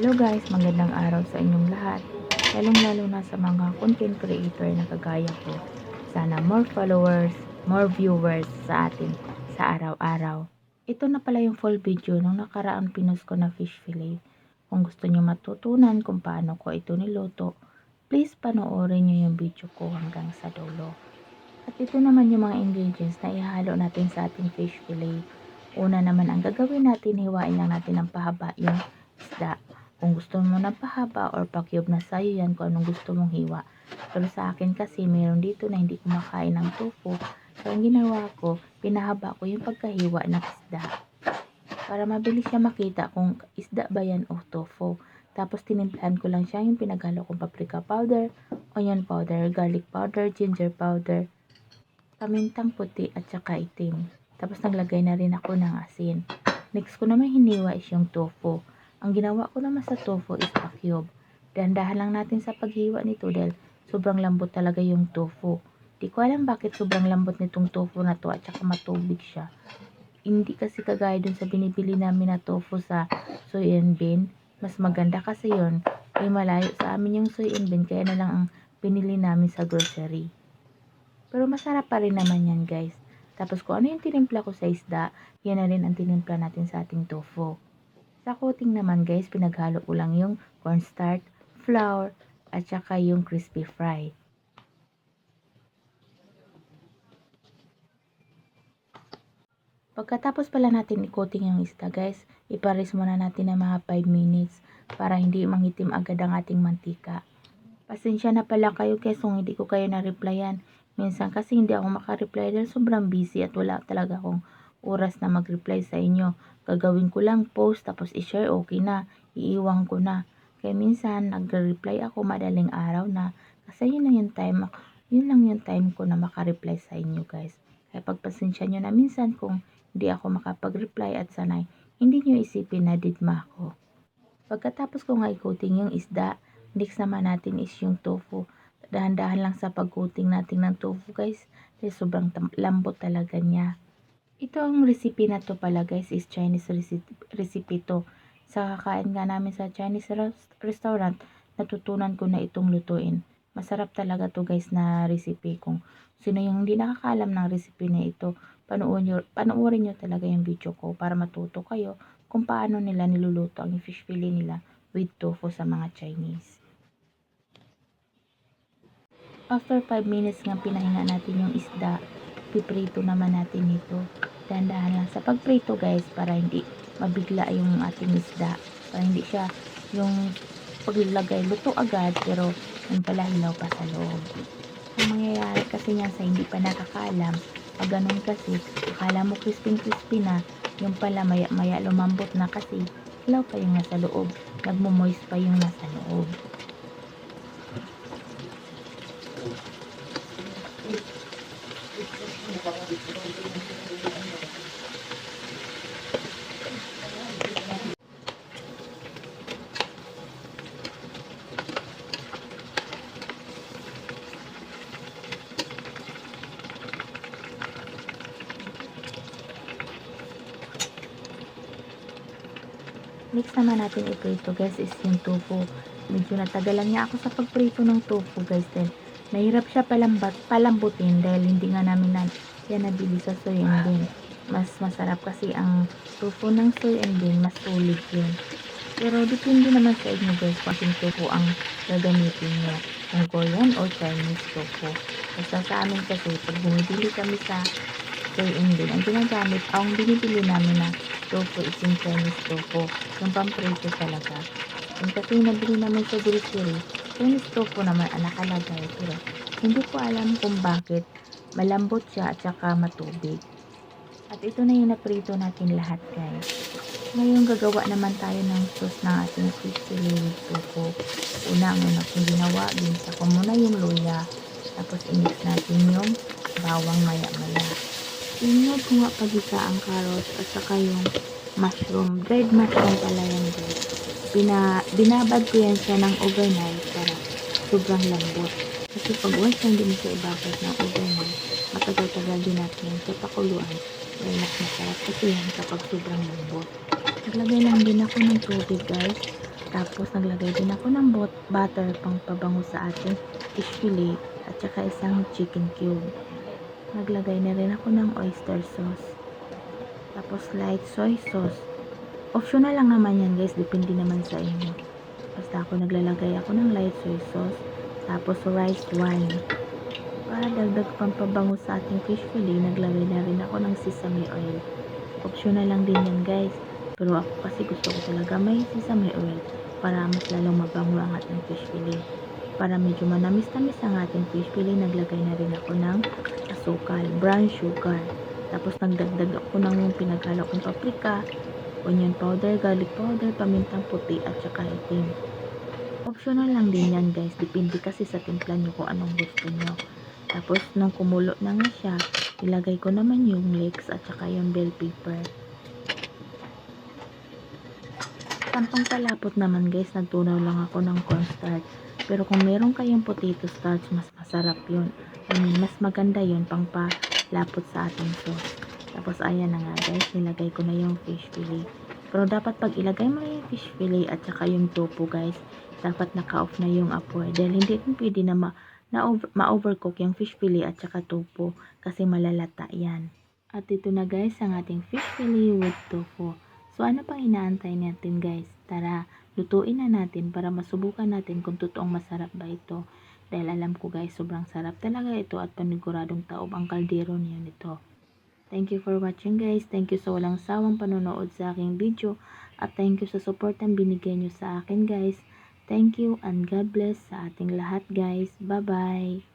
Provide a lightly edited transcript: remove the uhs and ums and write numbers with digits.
Hello guys, magandang araw sa inyong lahat. Lalong-lalo na sa mga content creator na kagaya ko. Sana more followers, more viewers sa atin sa araw-araw. Ito na pala yung full video nung nakaraang pinost ko na fish fillet. Kung gusto niyo matutunan kung paano ko ito niluto, please panoorin niyo yung video ko hanggang sa dulo. At ito naman yung mga ingredients na ihalo natin sa ating fish fillet. Una naman ang gagawin natin, hiwain lang natin ng pahaba yung isda. Kung gusto mo ng pahaba or pa-cube na sa'yo yan kung anong gusto mong hiwa. Pero sa akin kasi meron dito na hindi kumakain ng tofu. So ang ginawa ko, pinahaba ko yung pagkahiwa ng isda. Para mabilis siya makita kung isda ba yan o tofu. Tapos tinimplahan ko lang siya yung pinaghalo kong paprika powder, onion powder, garlic powder, ginger powder, pamintang puti at saka itim. Tapos naglagay na rin ako ng asin. Next ko naman hiniwa is yung tofu. Ang ginawa ko naman sa tofu is pa-cube. Dahan-dahan lang natin sa paghiwa nito dahil sobrang lambot talaga yung tofu. Di ko alam bakit sobrang lambot nitong tofu na to at saka matubig siya. Hindi kasi kagaya dun sa binibili namin na tofu sa soy and bean. Mas maganda kasi yon ay malayo sa amin yung soy and bean kaya na lang ang pinili namin sa grocery. Pero masarap pa rin naman yan guys. Tapos kung ano yung tinimpla ko sa isda, yan na rin ang tinimpla natin sa ating tofu. Sa coating naman guys, pinaghalo ko lang yung cornstarch, flour, at saka yung crispy fry. Pagkatapos pala natin i-coating yung isda guys, iparis muna natin ng mga 5 minutes para hindi mangitim agad ang ating mantika. Pasensya na pala kayo guys kung hindi ko kayo na-replyan. Minsan kasi hindi ako makareply dahil sobrang busy at wala talaga akong oras na mag-reply sa inyo. Gagawin ko lang post tapos i-share, okay na, iiwan ko na. Kaya minsan nagre-reply ako madaling araw na kasi yun lang yung time ko na makareply sa inyo guys. Kaya pagpasensya nyo na minsan kung hindi ako makapag-reply at sanay hindi nyo isipin na didma ako. Pagkatapos ko nga i-coating yung isda, next naman natin is yung tofu. Dahan-dahan lang sa pag-coating natin ng tofu guys. Kasi sobrang lambot talaga niya. Ito ang recipe na to pala guys is Chinese recipe to. Sa kakain nga namin sa Chinese restaurant, natutunan ko na itong lutuin. Masarap talaga to guys na recipe. Kung sino yung hindi nakakaalam ng recipe na ito, panoorin nyo talaga yung video ko para matuto kayo kung paano nila niluluto ang fish fillet nila with tofu sa mga Chinese. After 5 minutes nga pinahinga natin yung isda, piprito naman natin ito. Dahan-dahan lang sa pagprito guys para hindi mabigla yung ating isda. Para hindi siya yung paglagay luto agad pero yung pala hilaw pa sa loob. Ang mangyayari kasi niyan sa hindi pa nakakaalam, pag ganun kasi, akala mo crispy na, yung pala maya-maya lumambot na kasi hilaw pa yung nasa loob, nagmo-moist pa yung nasa loob. Next naman natin iprito guys is yung tofu. Medyo natagalan niya ako sa pagprito ng tofu guys. Then, mahirap siya palambutin dahil hindi nga namin yan nabili sa soy and bean. Mas masarap kasi ang tofu ng soy and bean, mas solid yun. Pero depende naman sa inyo guys kung ating tofu ang gagamitin nyo. Kung Korean o Chinese tofu. Basta sa amin kasi pag bumibili kami sa soy and bean, ang ginagamit, ang binibili namin na tofu is yung Chinese tofu. Yung pamprito talaga. Yung kasi nabili namin sa grocery, Chinese tofu naman ang nakalagay. Pero hindi ko alam kung bakit malambot siya at saka matubig. At ito na yung naprito natin lahat guys. Ngayon gagawa naman tayo ng sauce ng ating fish fillet with tofu. Una kong ginawa, binisa ko muna yung luya. Tapos i-mix natin yung bawang maya-maya. Inod ko nga pagisa ang carrots at saka yung mushroom. Dried mushroom pala yan guys. Binabad ko yan siya ng overnight para sobrang lambot. Kasi pag once na hindi mo siya ibabad ng overnight, matagal-tagal din natin yan sa pakuluan. Kaya mas masarap kasi yan kapag sobrang lambot. Naglagay lang din ako ng tubig guys Tapos naglagay din ako ng butter pang pabango sa ating fish fillet at saka isang chicken cube. Naglagay na rin ako ng oyster sauce. Tapos light soy sauce. Optional lang naman yan guys, depende naman sa inyo. Basta ako naglalagay ako ng light soy sauce. Tapos rice wine. Para dagdag pampabango sa ating fish fillet, naglagay na rin ako ng sesame oil. Optional lang din yan guys. Pero ako kasi gusto ko talaga may sesame oil para mas lalong mabango ang ating fish fillet. Para medyo manamis-tamis ang ating fish fillet, naglagay na rin ako ng asukal, brown sugar. Tapos nagdagdag ako ng pinaghalo kong paprika, onion powder, garlic powder, pamintang puti at saka itim. Optional lang din yan guys, depende kasi sa timpla nyo kung anong gusto nyo. Tapos nung kumulo na nga siya, ilagay ko naman yung leeks at saka yung bell pepper. Sampang palapot naman guys, nagtunaw lang ako ng cornstarch. Pero kung meron kayong potato starch, mas masarap yun. I mean, mas maganda yun pang palapot sa ating sauce. Tapos ayan na nga guys, nilagay ko na yung fish fillet. Pero dapat pag ilagay mo na yung fish fillet at saka yung tofu guys, dapat naka-off na yung apoy. Dahil hindi rin pwede na ma-overcook yung fish fillet at saka tofu kasi malalata yan. At ito na guys ang ating fish fillet with tofu. So ano pang inaantay natin guys? Tara, lutuin na natin para masubukan natin kung totoong masarap ba ito. Dahil alam ko guys, sobrang sarap talaga ito at paniguradong taob ang kaldero niyo nito. Thank you for watching guys. Thank you sa walang sawang panonood sa aking video. At thank you sa support ang binigay nyo sa akin guys. Thank you and God bless sa ating lahat guys. Bye bye!